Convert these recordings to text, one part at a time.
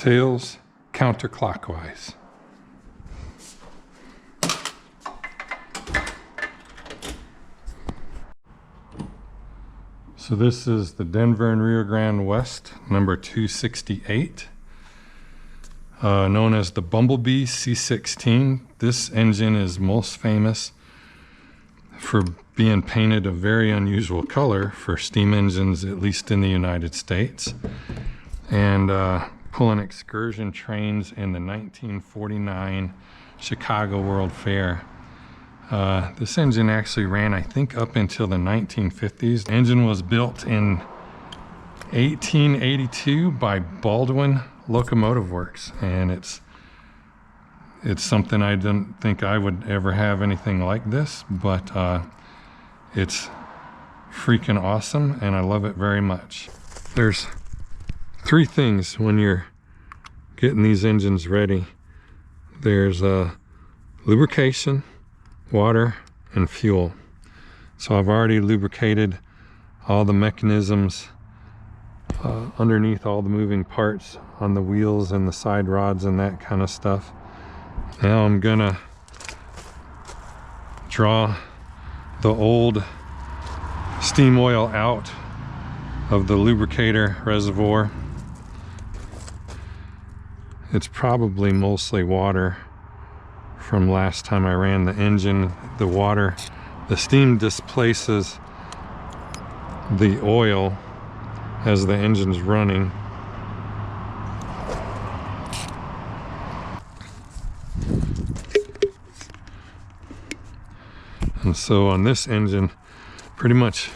tails counterclockwise. So this is the Denver and Rio Grande West, number 268, known as the Bumblebee C16. This engine is most famous for being painted a very unusual color for steam engines, at least in the United States, and pulling excursion trains in the 1949 Chicago World Fair. This engine actually ran, I think, up until the 1950s. The engine was built in 1882 by Baldwin Locomotive Works, and it's something I didn't think I would ever have anything like this, but it's freaking awesome, and I love it very much. There's three things when you're getting these engines ready. There's lubrication, water, and fuel. So I've already lubricated all the mechanisms underneath all the moving parts on the wheels and the side rods and that kind of stuff. Now I'm gonna draw the old steam oil out of the lubricator reservoir. It's probably mostly water from last time I ran the engine. The steam displaces the oil as the engine's running. And so on this engine, pretty much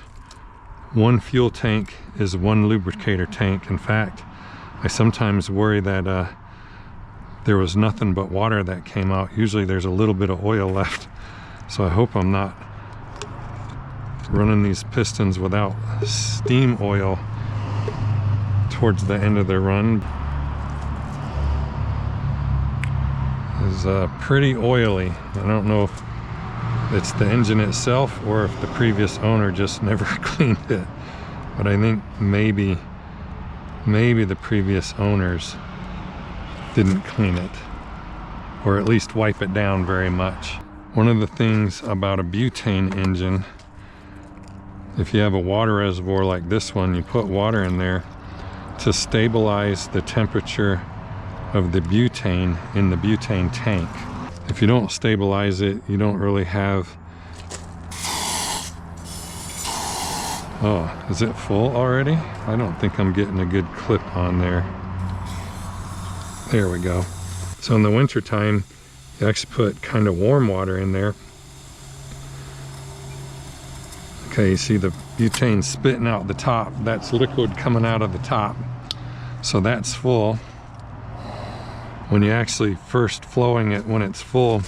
one fuel tank is one lubricator tank. In fact, I sometimes worry that there was nothing but water that came out. Usually there's a little bit of oil left. So I hope I'm not running these pistons without steam oil towards the end of the run. It's pretty oily. I don't know if it's the engine itself or if the previous owner just never cleaned it. But I think maybe the previous owners didn't clean it, or at least wipe it down very much. One of the things about a butane engine, if you have a water reservoir like this one, you put water in there to stabilize the temperature of the butane in the butane tank. If you don't stabilize it, you don't really have... Oh, is it full already? I don't think I'm getting a good clip on there. There we go. So in the winter time, you actually put kind of warm water in there. Okay, you see the butane spitting out the top. That's liquid coming out of the top. So that's full. When you actually first flowing it, when it's full,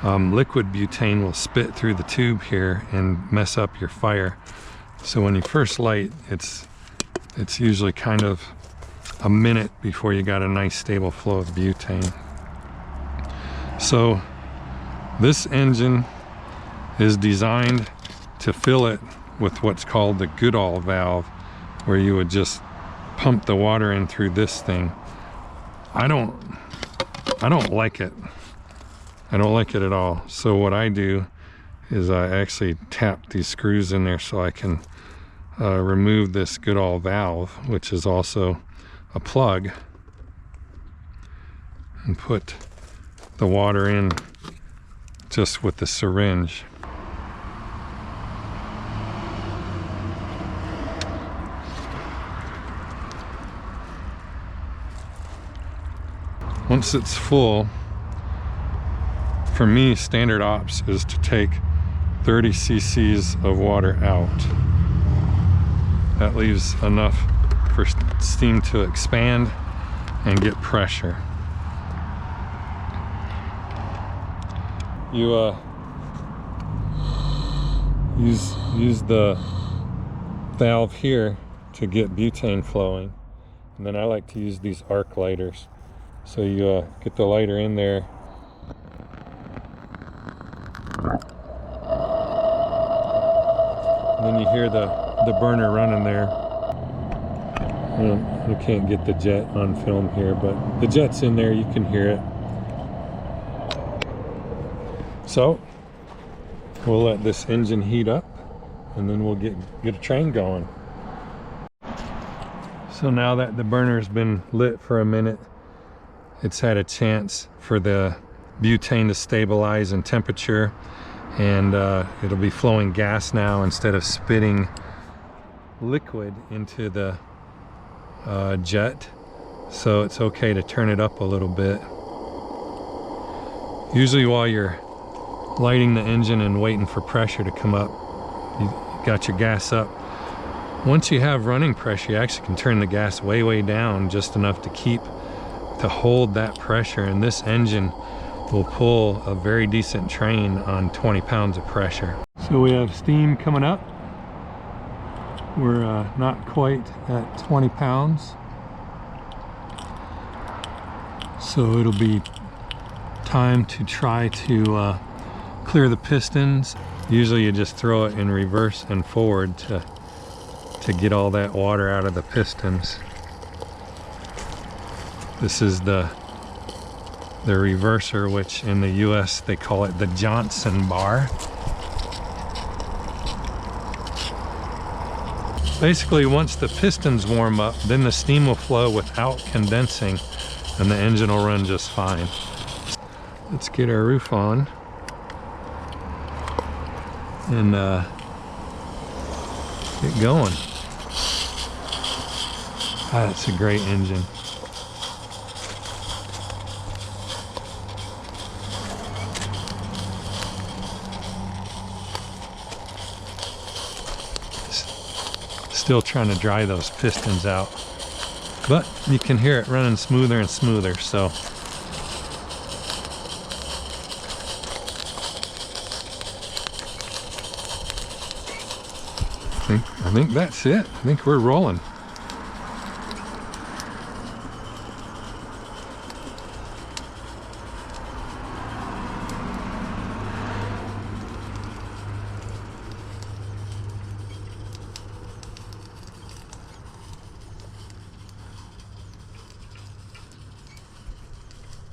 liquid butane will spit through the tube here and mess up your fire. So when you first light, it's usually kind of a minute before you got a nice stable flow of butane. So this engine is designed to fill it with what's called the Goodall valve, where you would just pump the water in through this thing. I don't like it. I don't like it at all. So what I do is I actually tap these screws in there so I can remove this Goodall valve, which is also a plug, and put the water in just with the syringe. Once it's full, for me, standard ops is to take 30 cc's of water out. That leaves enough for steam to expand and get pressure. You use the valve here to get butane flowing, and then I like to use these arc lighters. So you get the lighter in there, and then you hear the burner running there. Well, we can't get the jet on film here, but the jet's in there, you can hear it. So we'll let this engine heat up and then we'll get a train going. So now that the burner's been lit for a minute, it's had a chance for the butane to stabilize in temperature, and it'll be flowing gas now instead of spitting liquid into the jet. So it's okay to turn it up a little bit. Usually while you're lighting the engine and waiting for pressure to come up, you got your gas up. Once you have running pressure, you actually can turn the gas way down, just enough to hold that pressure, and this engine will pull a very decent train on 20 pounds of pressure. So we have steam coming up. We're not quite at 20 pounds, so it'll be time to try to clear the pistons. Usually you just throw it in reverse and forward to get all that water out of the pistons. This is the reverser, which in the US they call it the Johnson bar. Basically, once the pistons warm up, then the steam will flow without condensing and the engine will run just fine. Let's get our roof on and get going. That's a great engine. Still trying to dry those pistons out, but you can hear it running smoother and smoother. So I think that's it. I think we're rolling.